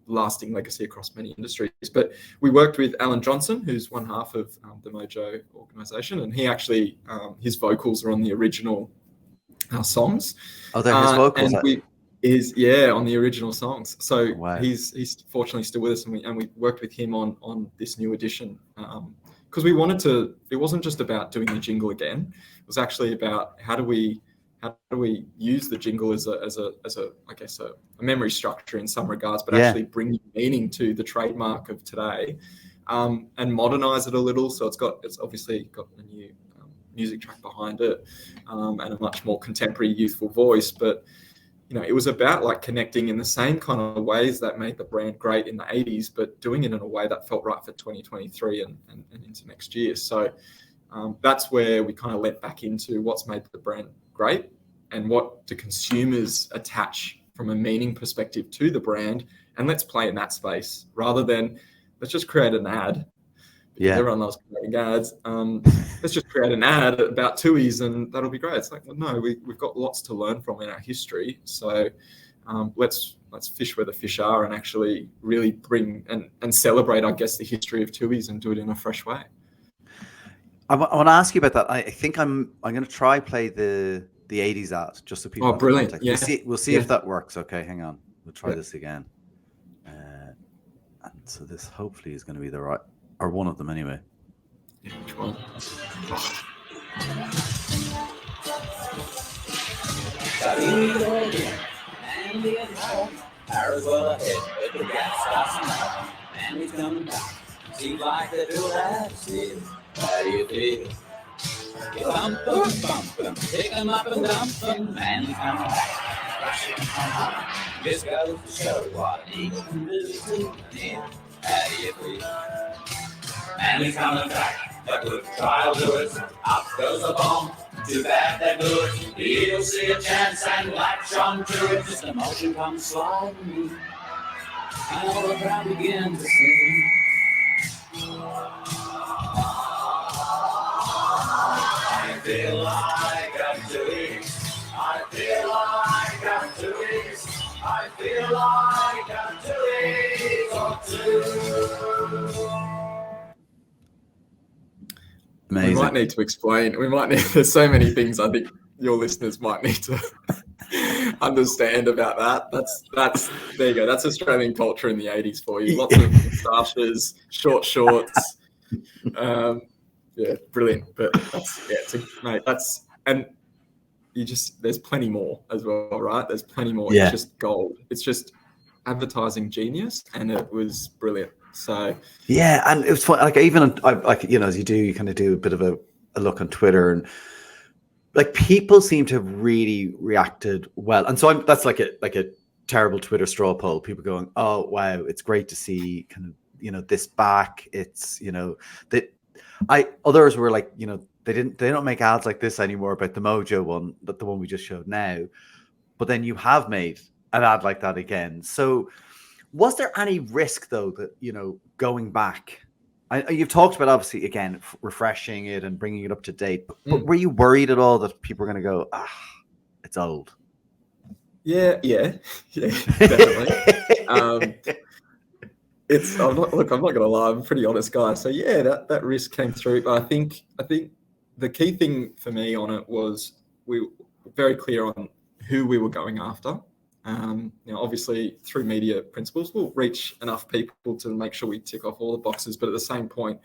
S2: lasting legacy across many industries. But we worked with Alan Johnson, who's one half of the Mojo organisation, and he actually, his vocals are on the original songs.
S1: Oh, they're his vocals?
S2: On the original songs. So
S1: wow.
S2: He's fortunately still with us, and we worked with him on this new edition. Because we wanted to, it wasn't just about doing the jingle again. It was actually about how do we use the jingle as a memory structure in some regards, but actually bring meaning to the trademark of today, and modernize it a little. So it's obviously got a new music track behind it, and a much more contemporary, youthful voice. But it was about connecting in the same kind of ways that made the brand great in the 80s, but doing it in a way that felt right for 2023 and into next year. So that's where we kind of let back into what's made the brand great and what do consumers attach from a meaning perspective to the brand. And let's play in that space rather than let's just create an ad. Yeah. Everyone loves creating ads. Let's just create an ad about Tooheys and that'll be great. It's like, well, no, we've got lots to learn from in our history. So let's fish where the fish are and actually really bring and celebrate, I guess, the history of Tooheys and do it in a fresh way.
S1: I want to ask you about that. I think I'm going to try play the 80s ad just so people.
S2: Oh, brilliant! Yeah.
S1: We'll see if that works. Okay, hang on. We'll try this again. And so this hopefully is going to be the right. Or one of them anyway.
S2: Yeah, which one?
S4: Well ahead, but the gas stops and he's coming back. Seems like they do that still. How do you feel? You bump them, pick them up and dump them, and he's coming back. This goes to show what an eagle can really do. How do you feel? And he's coming back, a good trial do it. Up goes the bomb, Too bad they're good. He'll see a chance and latch on to it. Just emotion comes sliding in, and all the crowd begin to sing. I feel like I'm Tooheys. I feel like I'm Tooheys. I feel like I'm Tooheys or two.
S1: Amazing.
S2: We might need to explain. There's so many things I think your listeners might need to understand about that. That's there you go. That's Australian culture in the 80s for you. Lots of moustaches, short shorts. Yeah, brilliant. But there's plenty more as well, right? There's plenty more.
S1: Yeah.
S2: It's just gold. It's just advertising genius, and it was brilliant. So
S1: yeah, and it was fun. Like even like as you do, you kind of do a bit of a look on Twitter, and like people seem to have really reacted well. And so that's like a terrible Twitter straw poll. People going, "Oh wow, it's great to see kind of this back." It's that others were like they don't make ads like this anymore about the Mojo one, but the one we just showed now. But then you have made an ad like that again. So was there any risk though that going back? You've talked about obviously again refreshing it and bringing it up to date, but were you worried at all that people were going to go, it's old?
S2: Yeah, definitely. I'm not going to lie. I'm a pretty honest guy. So yeah, that risk came through. But I think the key thing for me on it was we were very clear on who we were going after. Obviously through media principles, we'll reach enough people to make sure we tick off all the boxes. But at the same point,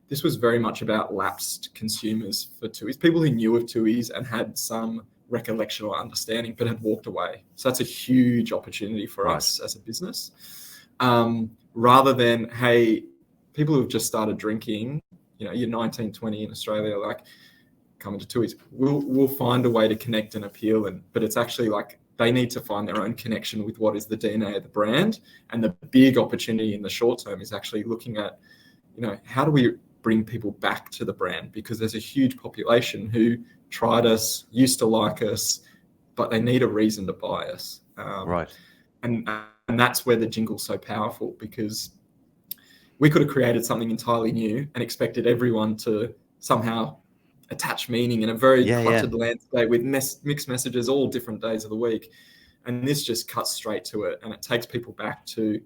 S2: this was very much about lapsed consumers for Tooheys, people who knew of Tooheys and had some recollection or understanding, but had walked away. So that's a huge opportunity for us as a business. Rather than, hey, people who have just started drinking, you're 19, 20 in Australia, like coming to Tooheys, we'll find a way to connect and appeal. But it's actually like they need to find their own connection with what is the DNA of the brand. And the big opportunity in the short term is actually looking at, how do we bring people back to the brand? Because there's a huge population who tried us, used to like us, but they need a reason to buy us.
S1: Right.
S2: And that's where the jingle's so powerful, because we could have created something entirely new and expected everyone to somehow attach meaning in a very cluttered landscape with mixed messages all different days of the week. And this just cuts straight to it. And it takes people back to,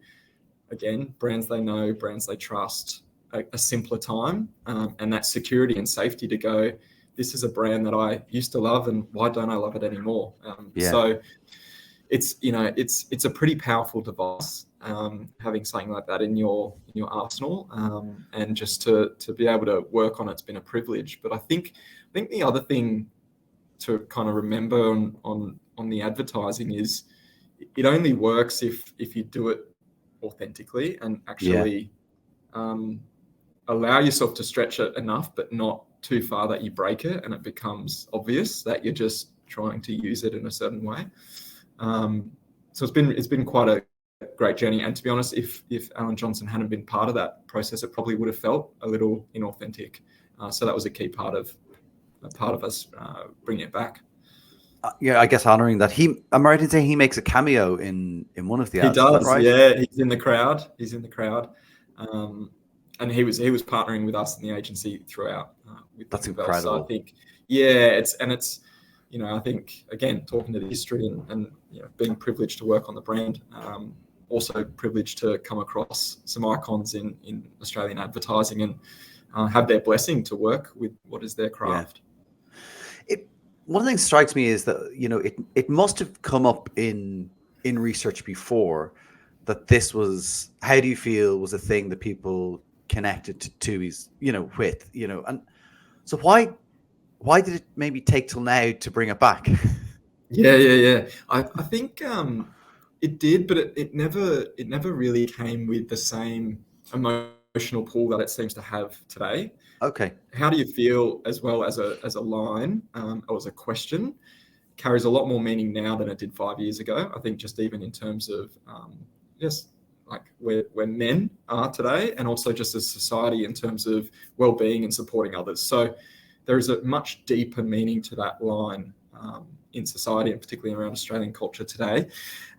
S2: again, brands they know, brands they trust, a simpler time, and that security and safety to go, this is a brand that I used to love, and why don't I love it anymore? So it's a pretty powerful device, having something like that in your arsenal, and just to be able to work on it's been a privilege. But I think the other thing to kind of remember on the advertising is it only works if you do it authentically and actually allow yourself to stretch it enough, but not too far that you break it and it becomes obvious that you're just trying to use it in a certain way. So it's been quite a great journey. And to be honest, if Alan Johnson hadn't been part of that process, it probably would have felt a little inauthentic. So that was a key part of us bringing it back.
S1: I guess honoring that. I'm right in saying he makes a cameo in one of the ads.
S2: He does,
S1: right?
S2: Yeah. He's in the crowd. And he was partnering with us in the agency throughout.
S1: That's incredible.
S2: So I think, it's I think again talking to the history and being privileged to work on the brand, also privileged to come across some icons in Australian advertising and have their blessing to work with what is their craft.
S1: One thing that strikes me is that it must have come up in research before that this was, how do you feel, was a thing that people connected to Tooheys, with, and so why did it maybe take till now to bring it back?
S2: Yeah. I think it did, but it never really came with the same emotional pull that it seems to have today.
S1: Okay.
S2: How do you feel, as well as a line or as a question, carries a lot more meaning now than it did 5 years ago. I think just even in terms of like where men are today, and also just as society in terms of well-being and supporting others. So there is a much deeper meaning to that line in society, and particularly around Australian culture today.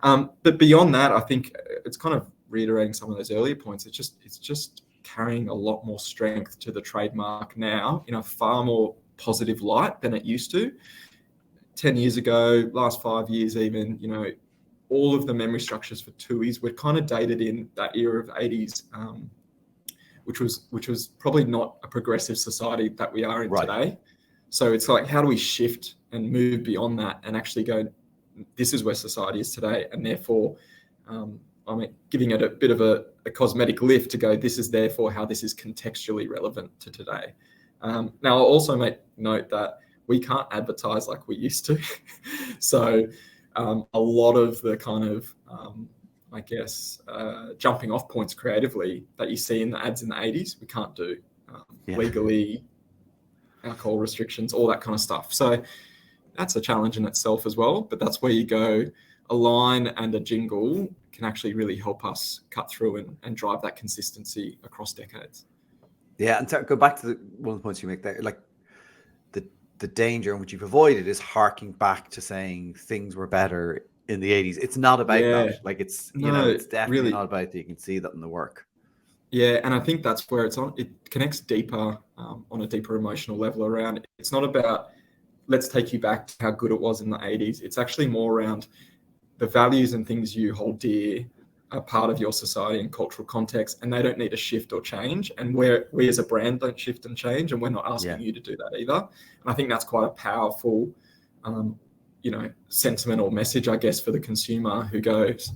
S2: But beyond that, I think it's kind of reiterating some of those earlier points. It's just carrying a lot more strength to the trademark now in a far more positive light than it used to. 10 years ago, last 5 years even, all of the memory structures for Tooheys were kind of dated in that era of 80s, which was probably not a progressive society that we are in today. So it's like, how do we shift and move beyond that and actually go, this is where society is today, and therefore giving it a bit of a cosmetic lift to go, this is therefore how this is contextually relevant to today. Now, I'll also make note that we can't advertise like we used to. So a lot of the kind of, jumping off points creatively that you see in the ads in the 80s, we can't do legally, alcohol restrictions, all that kind of stuff. So that's a challenge in itself as well. But that's where you go, a line and a jingle can actually really help us cut through and drive that consistency across decades.
S1: Yeah, and to go back to one of the points you make there, like the danger in which you've avoided is harking back to saying things were better in the 80s. It's not about that. Like it's definitely really not about that. You can see that in the work. Yeah,
S2: and I think that's where it connects deeper on a deeper emotional level around it. It's not about let's take you back to how good it was in the 80s. It's actually more around the values and things you hold dear are part of your society and cultural context, and they don't need to shift or change. And we as a brand don't shift and change, and we're not asking you to do that either. And I think that's quite a powerful, sentiment or message, I guess, for the consumer who goes,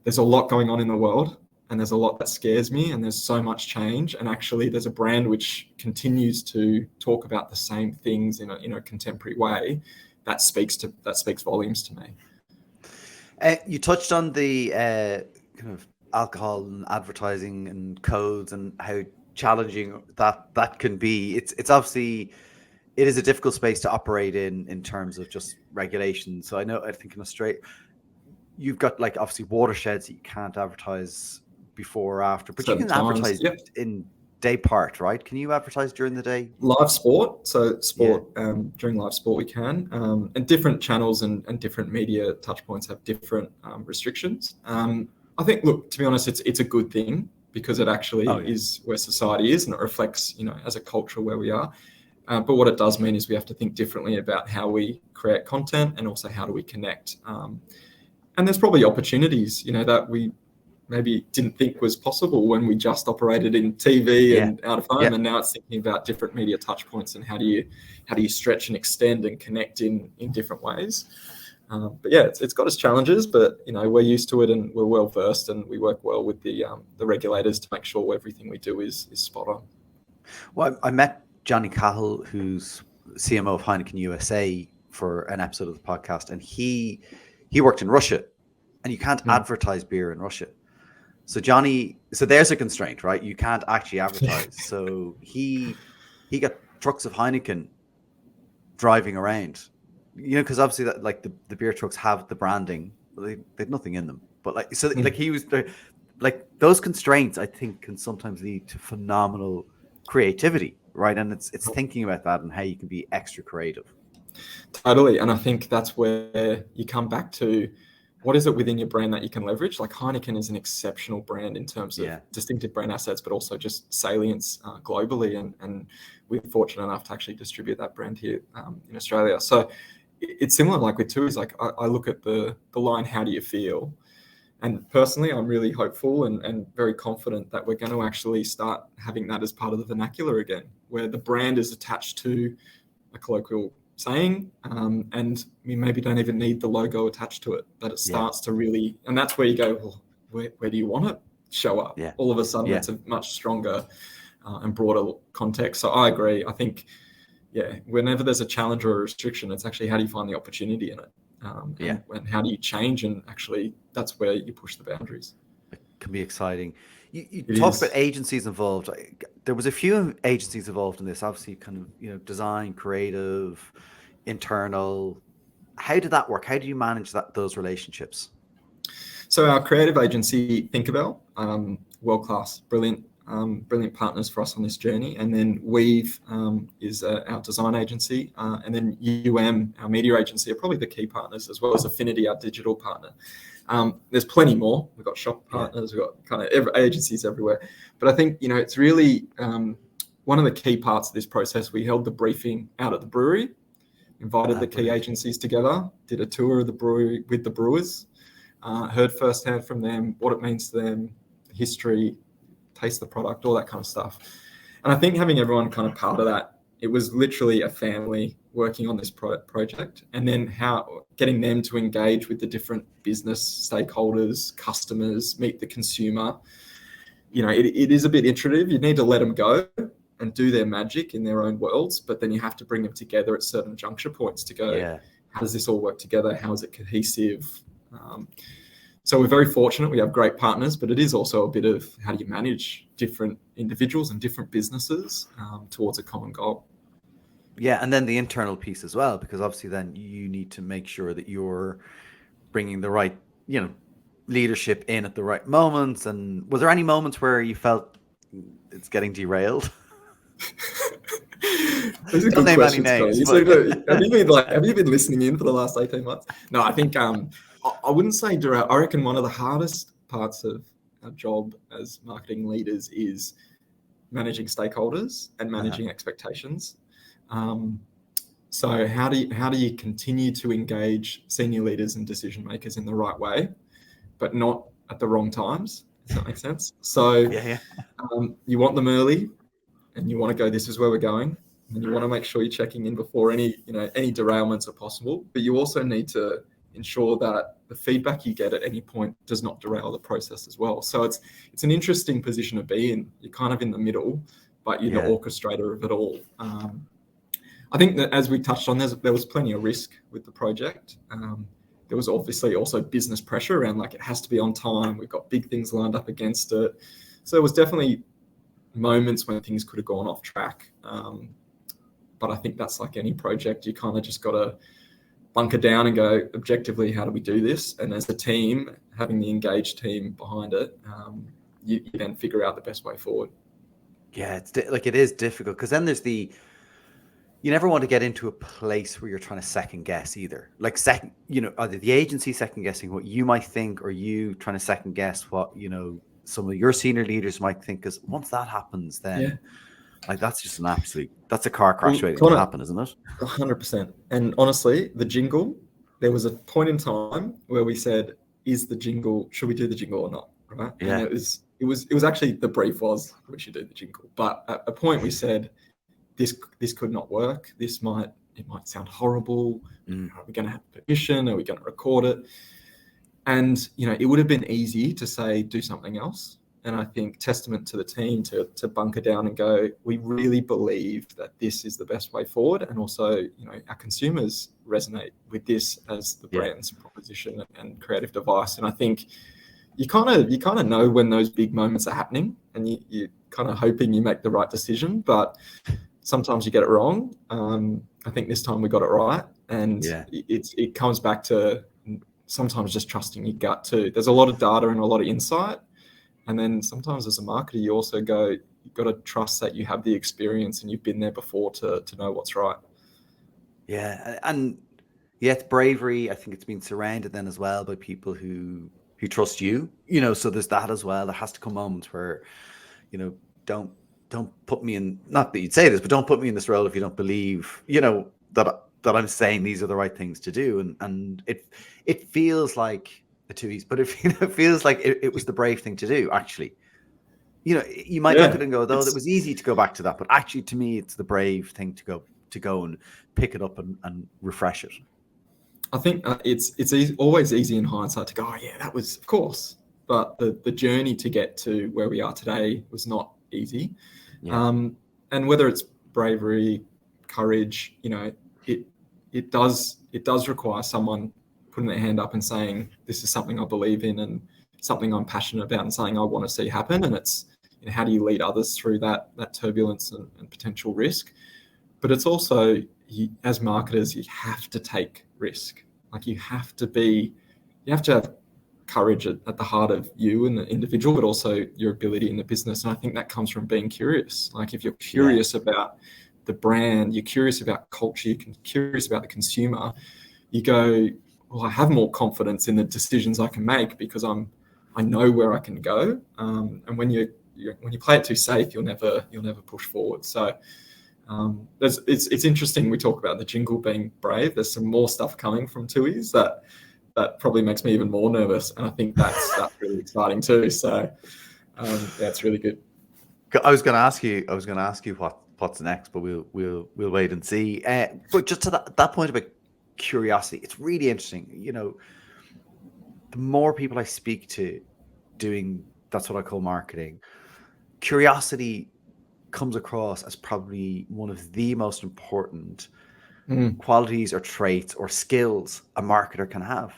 S2: there's a lot going on in the world, and there's a lot that scares me, and there's so much change. And actually, there's a brand which continues to talk about the same things in a contemporary way. That speaks volumes to me.
S1: You touched on the kind of alcohol and advertising and codes and how challenging that can be. It's obviously, it is a difficult space to operate in terms of just regulation. So I think in Australia, you've got like obviously watersheds that you can't advertise before or after, but you can advertise in day part, right? Can you advertise during the day?
S2: Live sport. So during live sport we can, and different channels and different media touch points have different restrictions. I think, look, to be honest, it's a good thing because it actually is where society is, and it reflects, as a culture where we are. But what it does mean is we have to think differently about how we create content and also how do we connect. And there's probably opportunities, that we maybe didn't think was possible when we just operated in TV and out of home, and now it's thinking about different media touch points and how do you stretch and extend and connect in different ways. But it's got its challenges, but we're used to it and we're well versed, and we work well with the regulators to make sure everything we do is spot on.
S1: Well, I met Johnny Cahill, who's CMO of Heineken USA, for an episode of the podcast, and he worked in Russia, and you can't advertise beer in Russia. So there's a constraint, right? You can't actually advertise. So he got trucks of Heineken driving around, because obviously that, like the beer trucks have the branding, they have nothing in them. But he was there, like those constraints, I think, can sometimes lead to phenomenal creativity, right? And it's thinking about that and how you can be extra creative.
S2: Totally. And I think that's where you come back to, what is it within your brand that you can leverage? Like Heineken is an exceptional brand in terms of distinctive brand assets, but also just salience globally. And we're fortunate enough to actually distribute that brand here in Australia. So it's similar like with Tooheys. Like I look at the line, how do you feel? And personally, I'm really hopeful and very confident that we're going to actually start having that as part of the vernacular again, where the brand is attached to a colloquial saying, and we maybe don't even need the logo attached to it, but it starts to really, and that's where you go, well, where do you want it show up? All of a sudden it's a much stronger and broader context. So I agree. I think, whenever there's a challenge or a restriction, it's actually how do you find the opportunity in it? And how do you change? And actually that's where you push the boundaries.
S1: It can be exciting. You talked about agencies involved. There was a few agencies involved in this, obviously kind of, design, creative, internal. How did that work? How do you manage those relationships?
S2: So our creative agency, Think About, world-class, brilliant. brilliant partners for us on this journey. And then Weave is our design agency. And then our media agency, are probably the key partners, as well as Affinity, our digital partner. There's plenty more. We've got shop partners, we've got kind of agencies everywhere. But I think, it's really one of the key parts of this process. We held the briefing out at the brewery, invited the key agencies together, did a tour of the brewery with the brewers, heard firsthand from them what it means to them, history, taste the product, all that kind of stuff. And I think having everyone kind of part of that, it was literally a family working on this project, and then getting them to engage with the different business stakeholders, customers, meet the consumer. It is a bit iterative. You need to let them go and do their magic in their own worlds, but then you have to bring them together at certain juncture points to go, how does this all work together? How is it cohesive? So we're very fortunate. We have great partners, but it is also a bit of how do you manage different individuals and different businesses towards a common goal.
S1: Yeah, and then the internal piece as well, because obviously then you need to make sure that you're bringing the right, leadership in at the right moments. And was there any moments where you felt it's getting derailed?
S2: Those are good questions, names, but... have you been listening in for the last 18 months? No, I think I wouldn't say derail. I reckon one of the hardest parts of our job as marketing leaders is managing stakeholders and managing expectations. So how do you continue to engage senior leaders and decision makers in the right way, but not at the wrong times? Does that make sense? So you want them early, and you want to go, this is where we're going, and you want to make sure you're checking in before any derailments are possible. But you also need to ensure that the feedback you get at any point does not derail the process as well. So it's an interesting position to be in. You're kind of in the middle, but you're the orchestrator of it all. I think that, as we touched on, there was plenty of risk with the project. There was obviously also business pressure around, it has to be on time. We've got big things lined up against it. So there was definitely moments when things could have gone off track. But I think that's like any project. You kind of just got to bunker down and go, objectively, how do we do this? And as a team, having the engaged team behind it, you then figure out the best way forward.
S1: Yeah, it is difficult, because then there's you never want to get into a place where you're trying to second guess either. Either the agency second guessing what you might think, or you trying to second guess what, some of your senior leaders might think, because once that happens, then that's just that's a car crash waiting to happen, isn't it?
S2: 100%. And honestly, the jingle, there was a point in time where we said, should we do the jingle or not? Right.
S1: Yeah.
S2: And it was actually, the brief was, we should do the jingle. But at a point we said, this could not work. It might sound horrible. Are we going to have permission? Are we going to record it? And, it would have been easy to say, do something else. And I think testament to the team to bunker down and go, we really believe that this is the best way forward. And also, our consumers resonate with this as the brand's proposition and creative device. And I think you kind of know when those big moments are happening, and you kind of hoping you make the right decision, but sometimes you get it wrong. I think this time we got it right. And it comes back to sometimes just trusting your gut too. There's a lot of data and a lot of insight. And then sometimes as a marketer, you also you've got to trust that you have the experience and you've been there before to know what's right.
S1: Yeah. And it's bravery. I think it's been surrounded then as well by people who trust you, so there's that as well. There has to come moments where, don't put me in, not that you'd say this, but don't put me in this role if you don't believe, that I'm saying these are the right things to do. And it feels like the Tooheys, but it feels like it was the brave thing to do, actually. You might look at it and go, though, it was easy to go back to that, but actually to me, it's the brave thing to go and pick it up and refresh it.
S2: I think it's always easy in hindsight to go, oh yeah, that was, of course. But the journey to get to where we are today was not easy. Yeah. And whether it's bravery, courage, it does require someone putting their hand up and saying, this is something I believe in and something I'm passionate about, and something I want to see happen. And it's, how do you lead others through that turbulence and potential risk? But it's also, as marketers, you have to take risk. You have to have courage at the heart of you and the individual, but also your ability in the business. And I think that comes from being curious. Like if you're curious about the brand, you're curious about culture, you're curious about the consumer, you go, well, I have more confidence in the decisions I can make because I know where I can go. And when you play it too safe, you'll never push forward. So it's interesting. We talk about the jingle being brave. There's some more stuff coming from Tooheys that probably makes me even more nervous, and I think that's really exciting too. So it's really good.
S1: I was going to ask you what's next, but we'll wait and see. But just to that point about curiosity, it's really interesting. You know, the more people I speak to doing that's what I call marketing, curiosity comes across as probably one of the most important qualities or traits or skills a marketer can have.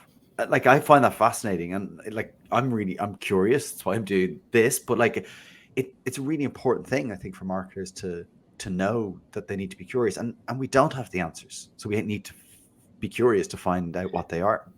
S1: Like I find that fascinating, and like I'm curious. That's why I'm doing this. But like it's a really important thing, I think, for marketers to know that they need to be curious, and we don't have the answers, so we need to be curious to find out what they are.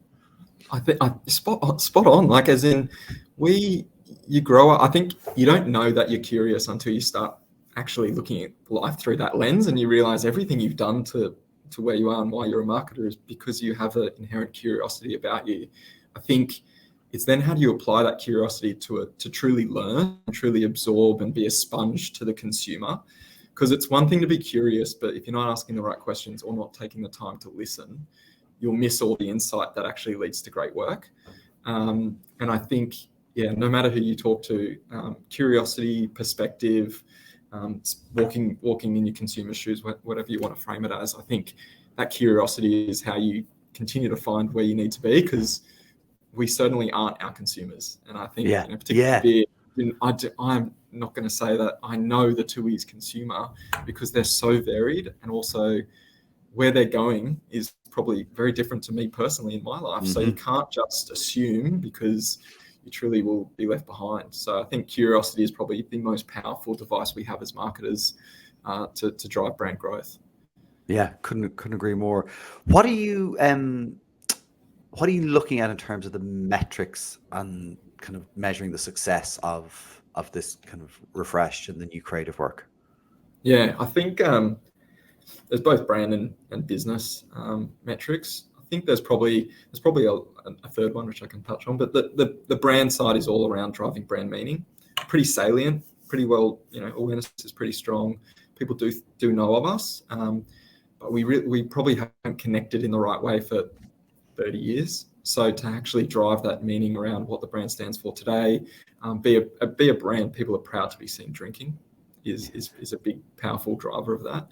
S2: I think spot on. Like as in you grow up. I think you don't know that you're curious until you start actually looking at life through that lens, and you realize everything you've done to where you are and why you're a marketer is because you have an inherent curiosity about you. I think it's then how do you apply that curiosity to truly learn, truly absorb, and be a sponge to the consumer. Because it's one thing to be curious, but if you're not asking the right questions or not taking the time to listen, you'll miss all the insight that actually leads to great work. And I think, no matter who you talk to, curiosity, perspective, walking in your consumer shoes, whatever you want to frame it as, I think that curiosity is how you continue to find where you need to be, because we certainly aren't our consumers. And I think, particularly I'm not going to say that I know the Tooheys consumer, because they're so varied, and also where they're going is probably very different to me personally in my life. So you can't just assume, because you truly will be left behind. So I think curiosity is probably the most powerful device we have as marketers to drive brand growth. Yeah,
S1: couldn't agree more. What are you looking at in terms of the metrics and kind of measuring the success of this kind of refreshed and the new creative work?
S2: Yeah, I think there's both brand and business metrics. I think there's probably a third one which I can touch on, but the brand side is all around driving brand meaning. Pretty salient, pretty well, awareness is pretty strong. People do know of us, but we probably haven't connected in the right way for 30 years. So to actually drive that meaning around what the brand stands for today, be a brand people are proud to be seen drinking is a big, powerful driver of that.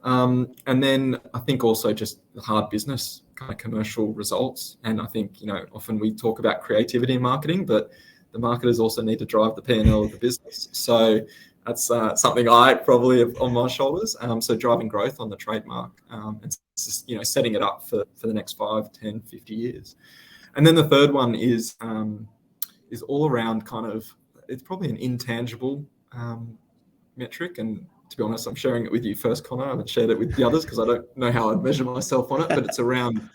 S2: And then I think also just the hard business kind of commercial results. And I think, often we talk about creativity in marketing, but the marketers also need to drive the P&L of the business. So that's something I probably have on my shoulders. So driving growth on the trademark and just, setting it up for the next 5, 10, 50 years. And then the third one is all around kind of, it's probably an intangible metric. And to be honest, I'm sharing it with you first, Connor. I haven't shared it with the others because I don't know how I'd measure myself on it, but it's around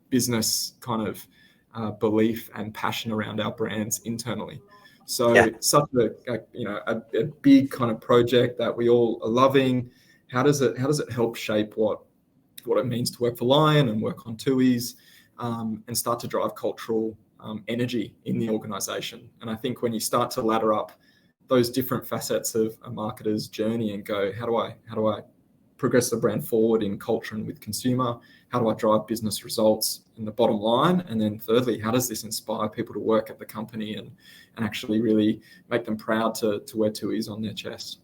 S2: business kind of belief and passion around our brands internally. So such a big kind of project that we all are loving. How does it help shape what it means to work for Lion and work on Tooheys, and start to drive cultural energy in the organization? And I think when you start to ladder up those different facets of a marketer's journey and go, how do I progress the brand forward in culture and with consumer? How do I drive business results in the bottom line? And then thirdly, how does this inspire people to work at the company and actually really make them proud to wear Tooheys on their chest?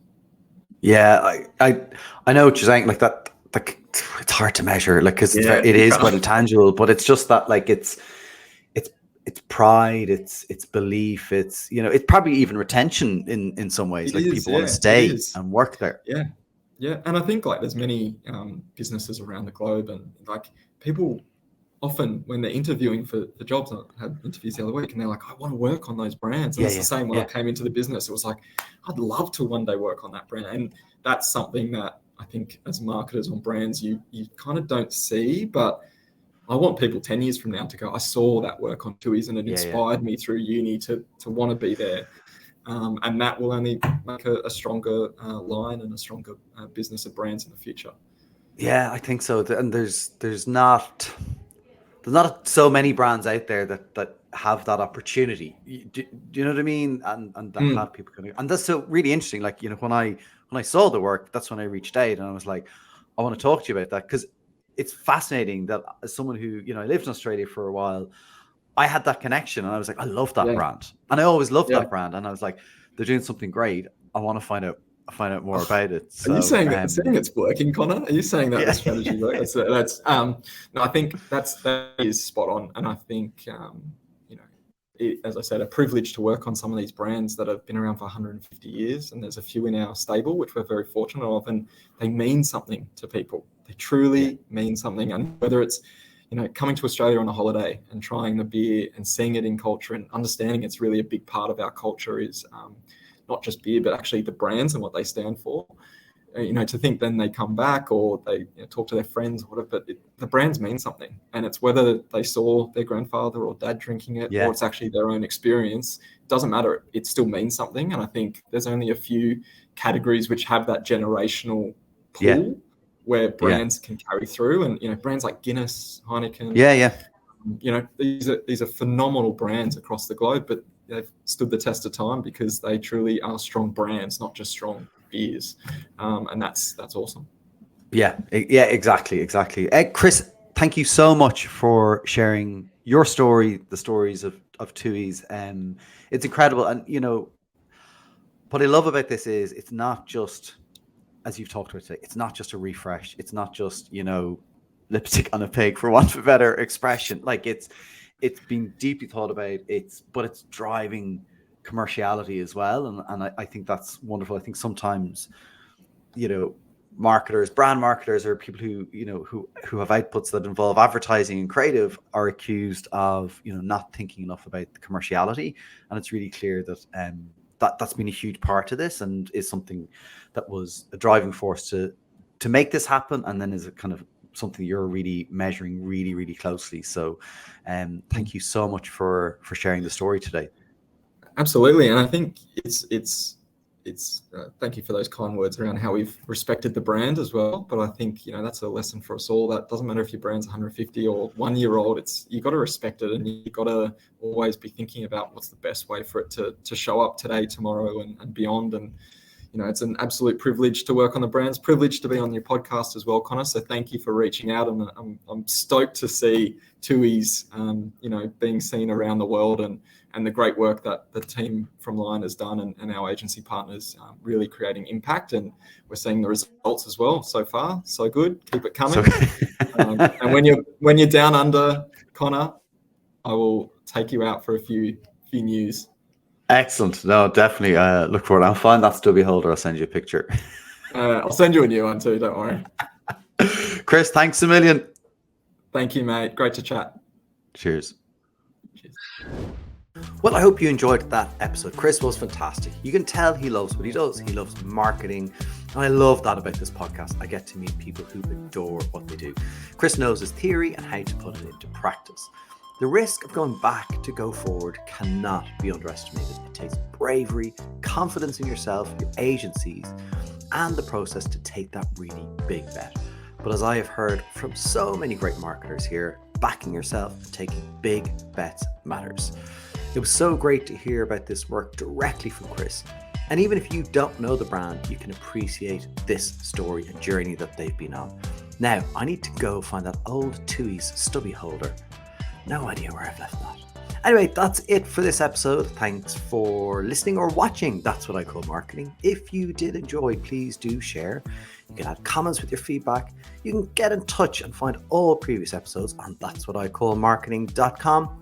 S1: Yeah, I know what you're saying. Like that, like it's hard to measure, like because it is quite intangible, but it's just that like it's pride, it's belief, it's it's probably even retention in some ways. Like people want to stay and work there.
S2: Yeah, and I think like there's many businesses around the globe, and like people often when they're interviewing for the jobs, I had interviews the other week, and they're like, I want to work on those brands. And it's the same when I came into the business. It was like, I'd love to one day work on that brand. And that's something that I think as marketers on brands, you kind of don't see, but I want people 10 years from now to go, I saw that work on Tooheys and it inspired me through uni to want to be there. And that will only make a stronger line and a stronger business of brands in the future.
S1: Yeah, I think so. And there's not so many brands out there that have that opportunity. Do you know what I mean? And that have people coming. And that's so really interesting. Like, you know, when I saw the work, that's when I reached out and I was like, I want to talk to you about that, because it's fascinating that as someone who, you know, I lived in Australia for a while, I had that connection and I was like, I love that brand. And I always loved that brand. And I was like, they're doing something great. I want to find out more about it. So,
S2: are you saying saying it's working, Connor? Are you saying that the strategy works? That's no, I think that is spot on. And I think, you know, as I said, a privilege to work on some of these brands that have been around for 150 years. And there's a few in our stable, which we're very fortunate of, and they mean something to people. They truly mean something. And whether it's, you know, coming to Australia on a holiday and trying the beer and seeing it in culture and understanding it's really a big part of our culture is not just beer, but actually the brands and what they stand for. You know, to think then they come back or they talk to their friends or whatever, but the brands mean something. And it's whether they saw their grandfather or dad drinking it or it's actually their own experience. It doesn't matter. It still means something. And I think there's only a few categories which have that generational pull where brands can carry through. And, you know, brands like Guinness, Heineken. You know, these are phenomenal brands across the globe, but they've stood the test of time because they truly are strong brands, not just strong beers. And that's awesome. Yeah,
S1: exactly. Chris, thank you so much for sharing your story, the stories of Tooheys. It's incredible. And, you know, what I love about this is it's not just, as you've talked about today, it's not just a refresh. It's not just, you know, lipstick on a pig, for want of a better expression. Like it's been deeply thought about. But it's driving commerciality as well, and I think that's wonderful. I think sometimes, you know, brand marketers, or people who, you know, who have outputs that involve advertising and creative are accused of, you know, not thinking enough about the commerciality. And it's really clear that that's been a huge part of this and is something that was a driving force to make this happen, and then is a kind of something you're really measuring really, really closely. So thank you so much for sharing the story today.
S2: Absolutely. And I think it's thank you for those kind words around how we've respected the brand as well. But I think, you know, that's a lesson for us all. That doesn't matter if your brand's 150 or 1 year old. You've got to respect it, and you've got to always be thinking about what's the best way for it to show up today, tomorrow, and beyond. And, you know, it's an absolute privilege to work on the brands, privilege to be on your podcast as well, Connor. So thank you for reaching out. And I'm stoked to see Tooheys, you know, being seen around the world, and the great work that the team from Lion has done, and our agency partners really creating impact. And we're seeing the results as well. So far, so good. Keep it coming. And when you're down under, Connor, I will take you out for a few news.
S1: Excellent. No, definitely look forward. I'll find that stubby holder. I'll send you a picture.
S2: I'll send you a new one too. Don't worry.
S1: Chris, thanks a million.
S2: Thank you, mate. Great to chat.
S1: Cheers. Well, I hope you enjoyed that episode. Chris was fantastic. You can tell he loves what he does. He loves marketing. And I love that about this podcast. I get to meet people who adore what they do. Chris knows his theory and how to put it into practice. The risk of going back to go forward cannot be underestimated. It takes bravery, confidence in yourself, your agencies, and the process to take that really big bet. But as I have heard from so many great marketers here, backing yourself and taking big bets matters. It was so great to hear about this work directly from Chris. And even if you don't know the brand, you can appreciate this story and journey that they've been on. Now, I need to go find that old Tooheys stubby holder. No idea where I've left that. Anyway, that's it for this episode. Thanks for listening or watching. That's what I call marketing. If you did enjoy, please do share. You can add comments with your feedback. You can get in touch and find all previous episodes on that'swhatIcallmarketing.com.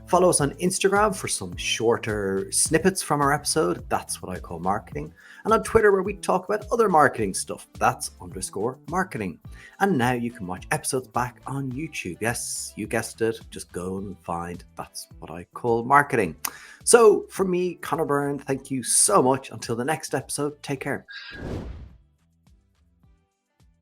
S1: Follow us on Instagram for some shorter snippets from our episode. That's what I call marketing. And on Twitter, where we talk about other marketing stuff. That's _marketing. And now you can watch episodes back on YouTube. Yes, you guessed it. Just go and find That's What I Call Marketing. So from me, Connor Byrne, thank you so much. Until the next episode, take care.